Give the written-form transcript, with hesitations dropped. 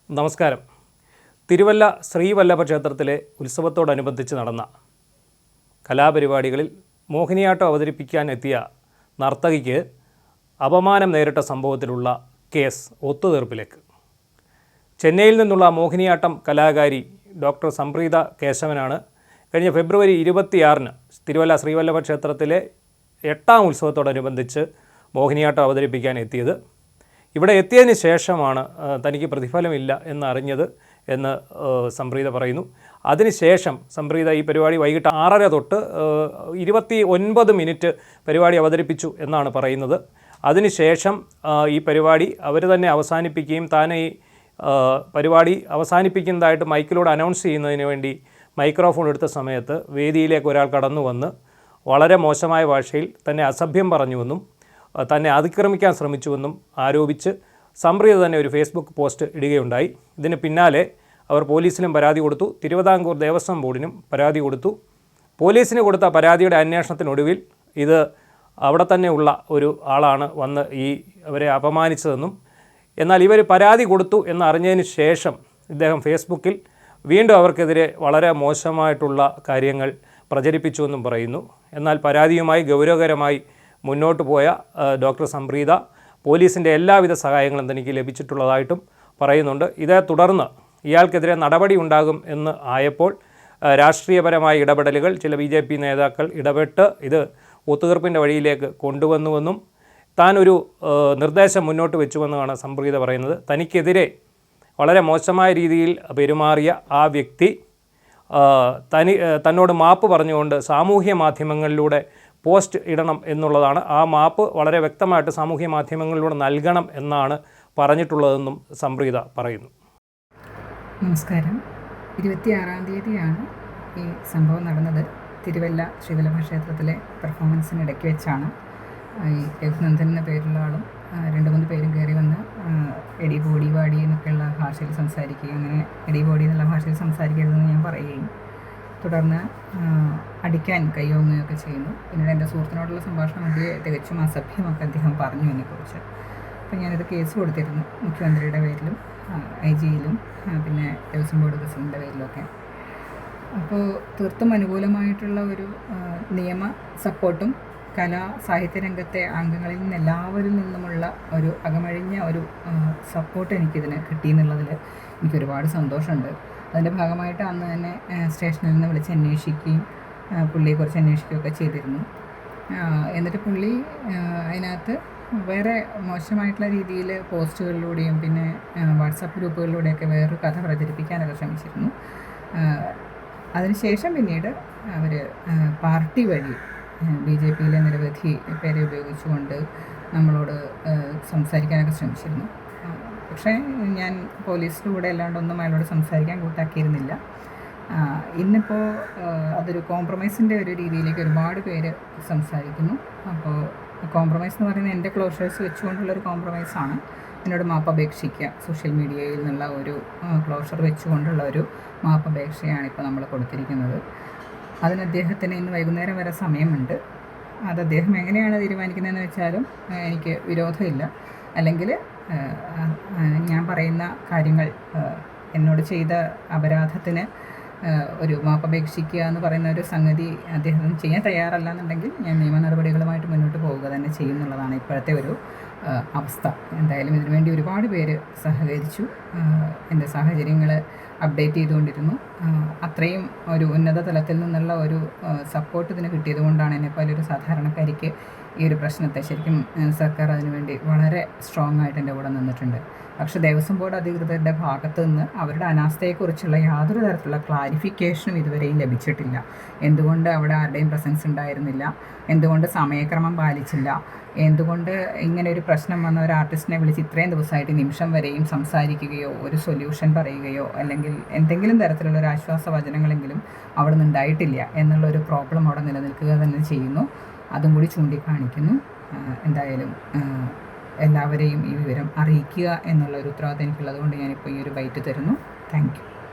നമസ്കാരം. തിരുവല്ല ശ്രീവല്ലഭ ക്ഷേത്രത്തിലെ ഉത്സവത്തോടനുബന്ധിച്ച് നടന്ന കലാപരിപാടികളിൽ മോഹിനിയാട്ടം അവതരിപ്പിക്കാൻ എത്തിയ നർത്തകിക്ക് അപമാനം നേരിട്ട സംഭവത്തിലുള്ള കേസ് ഒത്തുതീർപ്പിലേക്ക്. ചെന്നൈയിൽ നിന്നുള്ള മോഹിനിയാട്ടം കലാകാരി ഡോക്ടർ സംപ്രീത കേശവനാണ് കഴിഞ്ഞ ഫെബ്രുവരി 26-ന് തിരുവല്ല ശ്രീവല്ലഭ ക്ഷേത്രത്തിലെ 8ാം ഉത്സവത്തോടനുബന്ധിച്ച് മോഹിനിയാട്ടം അവതരിപ്പിക്കാൻ എത്തിയത്. ഇവിടെ എത്തിയതിന് ശേഷമാണ് തനിക്ക് പ്രതിഫലമില്ല എന്നറിഞ്ഞത് എന്ന് സംപ്രീത പറയുന്നു. അതിനുശേഷം സംപ്രീത ഈ പരിപാടി വൈകിട്ട് 6:30 തൊട്ട് 29 മിനിറ്റ് പരിപാടി അവതരിപ്പിച്ചു എന്നാണ് പറയുന്നത്. അതിനുശേഷം ഈ പരിപാടി അവർ തന്നെ അവസാനിപ്പിക്കുകയും താൻ ഈ പരിപാടി അവസാനിപ്പിക്കുന്നതായിട്ട് മൈക്കിലൂടെ അനൗൺസ് ചെയ്യുന്നതിന് വേണ്ടി മൈക്രോഫോൺ എടുത്ത സമയത്ത് വേദിയിലേക്ക് ഒരാൾ കടന്നു വന്ന് വളരെ മോശമായ ഭാഷയിൽ തന്നെ അസഭ്യം പറഞ്ഞുവെന്നും തന്നെ അതിക്രമിക്കാൻ ശ്രമിച്ചുവെന്നും ആരോപിച്ച് സംപ്രീത തന്നെ ഒരു ഫേസ്ബുക്ക് പോസ്റ്റ് ഇടുകയുണ്ടായി. ഇതിന് പിന്നാലെ അവർ പോലീസിലും പരാതി കൊടുത്തു, തിരുവിതാംകൂർ ദേവസ്വം ബോർഡിനും പരാതി കൊടുത്തു. പോലീസിന് കൊടുത്ത പരാതിയുടെ അന്വേഷണത്തിനൊടുവിൽ ഇത് അവിടെ തന്നെ ഉള്ള ഒരു ആളാണ് വന്ന് അവരെ അപമാനിച്ചതെന്നും എന്നാൽ ഇവർ പരാതി കൊടുത്തു എന്നറിഞ്ഞതിന് ശേഷം ഇദ്ദേഹം ഫേസ്ബുക്കിൽ വീണ്ടും അവർക്കെതിരെ വളരെ മോശമായിട്ടുള്ള കാര്യങ്ങൾ പ്രചരിപ്പിച്ചുവെന്നും പറയുന്നു. എന്നാൽ പരാതിയുമായി ഗൗരവകരമായി മുന്നോട്ട് പോയ ഡോക്ടർ സംപ്രീത പോലീസിൻ്റെ എല്ലാവിധ സഹായങ്ങളും തനിക്ക് ലഭിച്ചിട്ടുള്ളതായിട്ടും പറയുന്നുണ്ട്. ഇതേ തുടർന്ന് ഇയാൾക്കെതിരെ നടപടി ഉണ്ടാകും എന്ന് ആയപ്പോൾ രാഷ്ട്രീയപരമായ ഇടപെടലുകൾ ചില BJP നേതാക്കൾ ഇടപെട്ട് ഇത് ഒത്തുതീർപ്പിൻ്റെ വഴിയിലേക്ക് കൊണ്ടുവന്നുവെന്നും താൻ ഒരു നിർദ്ദേശം മുന്നോട്ട് വെച്ചുവെന്നുമാണ് സംപ്രീത പറയുന്നത്. തനിക്കെതിരെ വളരെ മോശമായ രീതിയിൽ പെരുമാറിയ ആ വ്യക്തി തന്നോട് മാപ്പ് പറഞ്ഞുകൊണ്ട് സാമൂഹ്യ മാധ്യമങ്ങളിലൂടെ പോസ്റ്റ് ഇടണം എന്നുള്ളതാണ്. ആ മാപ്പ് വളരെ വ്യക്തമായിട്ട് സാമൂഹ്യ മാധ്യമങ്ങളിലൂടെ നൽകണം എന്നാണ് പറഞ്ഞിട്ടുള്ളതെന്നും സംപ്രീത പറയുന്നു. നമസ്കാരം. 26-ാം തീയതിയാണ് ഈ സംഭവം നടന്നത്. തിരുവല്ല ശ്രീവല്ലഭ ക്ഷേത്രത്തിലെ പെർഫോമൻസിനിടയ്ക്ക് വെച്ചാണ് ഈ രഘുനന്ദൻ എന്ന പേരുള്ള ആളും 2-3 പേരും കയറി വന്ന് എടി ബോഡി വാടി എന്നൊക്കെയുള്ള ഭാഷയിൽ സംസാരിക്കുകയും അങ്ങനെ എടി ബോഡി എന്നുള്ള ഭാഷയിൽ സംസാരിക്കരുതെന്ന് ഞാൻ പറയുകയും തുടർന്ന് അടിക്കാൻ കയ്യോങ്ങുകയൊക്കെ ചെയ്യുന്നു. പിന്നീട് എൻ്റെ സുഹൃത്തിനോടുള്ള സംഭാഷണം മധ്യേ തികച്ചും അസഭ്യമൊക്കെ അദ്ദേഹം പറഞ്ഞു എന്നെക്കുറിച്ച്. അപ്പോൾ ഞാനിത് കേസ് കൊടുത്തിരുന്നു മുഖ്യമന്ത്രിയുടെ പേരിലും IG-യിലും പിന്നെ ദേവസ്വം ബോർഡ് പ്രസിഡൻ്റിൻ്റെ പേരിലൊക്കെ. അപ്പോൾ തീർത്തും അനുകൂലമായിട്ടുള്ള ഒരു നിയമ സപ്പോർട്ടും കലാ സാഹിത്യ രംഗത്തെ അംഗങ്ങളിൽ നിന്ന് എല്ലാവരിൽ നിന്നുമുള്ള ഒരു അകമഴിഞ്ഞ ഒരു സപ്പോർട്ട് എനിക്കിതിന് കിട്ടിയെന്നുള്ളതിൽ എനിക്കൊരുപാട് സന്തോഷമുണ്ട്. അതിൻ്റെ ഭാഗമായിട്ട് അന്ന് തന്നെ സ്റ്റേഷനിൽ നിന്ന് വിളിച്ച് അന്വേഷിക്കുകയും പുള്ളിയെക്കുറിച്ച് അന്വേഷിക്കുകയൊക്കെ ചെയ്തിരുന്നു. എന്നിട്ട് പുള്ളി അതിനകത്ത് വേറെ മോശമായിട്ടുള്ള രീതിയിൽ പോസ്റ്റുകളിലൂടെയും പിന്നെ വാട്സാപ്പ് ഗ്രൂപ്പുകളിലൂടെയൊക്കെ വേറൊരു കഥ പ്രചരിപ്പിക്കാനൊക്കെ ശ്രമിച്ചിരുന്നു. അതിനുശേഷം പിന്നീട് അവർ പാർട്ടി വഴി BJP-യിലെ നിരവധി പേരെ ഉപയോഗിച്ചുകൊണ്ട് നമ്മളോട് സംസാരിക്കാനൊക്കെ ശ്രമിച്ചിരുന്നു. പക്ഷേ ഞാൻ പോലീസിലൂടെ അല്ലാണ്ടൊന്നും അയാളോട് സംസാരിക്കാൻ കൂട്ടാക്കിയിരുന്നില്ല. ഇന്നിപ്പോൾ അതൊരു കോംപ്രമൈസിൻ്റെ ഒരു രീതിയിലേക്ക് ഒരുപാട് പേര് സംസാരിക്കുന്നു. അപ്പോൾ കോംപ്രമൈസ് എന്ന് പറയുന്നത് എൻ്റെ ക്ലോഷേഴ്സ് വെച്ചുകൊണ്ടുള്ളൊരു കോംപ്രമൈസാണ്. എന്നോട് മാപ്പപേക്ഷിക്കുക, സോഷ്യൽ മീഡിയയിൽ നിന്നുള്ള ഒരു ക്ലോഷർ വെച്ചുകൊണ്ടുള്ള ഒരു മാപ്പപേക്ഷയാണ് ഇപ്പോൾ നമ്മൾ കൊടുത്തിരിക്കുന്നത്. അതിന് അദ്ദേഹത്തിന് ഇന്ന് വൈകുന്നേരം വരെ സമയമുണ്ട്. അത് അദ്ദേഹം എങ്ങനെയാണ് തീരുമാനിക്കുന്നതെന്ന് വെച്ചാലും എനിക്ക് വിരോധമില്ല. അല്ലെങ്കിൽ ഞാൻ പറയുന്ന കാര്യങ്ങൾ എന്നോട് ചെയ്ത അപരാധത്തിന് ഒരു മാപ്പപേക്ഷിക്കുക എന്ന് പറയുന്ന ഒരു സംഗതി അദ്ദേഹം ചെയ്യാൻ തയ്യാറല്ല എന്നുണ്ടെങ്കിൽ ഞാൻ നിയമ നടപടികളുമായിട്ട് മുന്നോട്ട് പോവുക തന്നെ ചെയ്യുന്നുള്ളതാണ് ഇപ്പോഴത്തെ ഒരു അവസ്ഥ. എന്തായാലും ഇതിനുവേണ്ടി ഒരുപാട് പേര് സഹകരിച്ചു, എൻ്റെ സാഹചര്യങ്ങൾ അപ്ഡേറ്റ് ചെയ്തുകൊണ്ടിരുന്നു. അത്രയും ഒരു ഉന്നത തലത്തിൽ നിന്നുള്ള ഒരു സപ്പോർട്ട് ഇതിന് കിട്ടിയത് കൊണ്ടാണ് എന്നെപ്പോലെ ഒരു സാധാരണക്കാരിക്ക് ഈ ഒരു പ്രശ്നത്തെ ശരിക്കും സർക്കാർ അതിനുവേണ്ടി വളരെ സ്ട്രോങ് ആയിട്ട് എൻ്റെ കൂടെ നിന്നിട്ടുണ്ട്. പക്ഷേ ദേവസ്വം ബോർഡ് അധികൃതരുടെ ഭാഗത്തു നിന്ന് അവരുടെ അനാസ്ഥയെക്കുറിച്ചുള്ള യാതൊരു തരത്തിലുള്ള ക്ലാരിഫിക്കേഷനും ഇതുവരെയും ലഭിച്ചിട്ടില്ല. എന്തുകൊണ്ട് അവിടെ ആരുടെയും പ്രസൻസ് ഉണ്ടായിരുന്നില്ല, എന്തുകൊണ്ട് സമയക്രമം പാലിച്ചില്ല, എന്തുകൊണ്ട് ഇങ്ങനെ ഒരു പ്രശ്നം വന്ന ഒരു ആർട്ടിസ്റ്റിനെ വിളിച്ച് ഇത്രയും ദിവസമായിട്ട് നിമിഷം വരെയും സംസാരിക്കുകയോ ഒരു സൊല്യൂഷൻ പറയുകയോ അല്ലെങ്കിൽ എന്തെങ്കിലും തരത്തിലുള്ള ഒരു ആശ്വാസവചനങ്ങളെങ്കിലും അവിടെ നിന്ന് ഉണ്ടായിട്ടില്ല എന്നുള്ളൊരു പ്രോബ്ലം അവിടെ നിലനിൽക്കുക തന്നെ ചെയ്യുന്നു. അതും കൂടി ചൂണ്ടിക്കാണിക്കുന്നു. എന്തായാലും എല്ലാവരെയും ഈ വിവരം അറിയിക്കുക എന്നുള്ള ഒരു ഉത്തരവാദിത്തം എനിക്കുള്ളത് കൊണ്ട് ഞാനിപ്പോൾ ഈ ഒരു ബൈറ്റ് തരുന്നു. Thank you.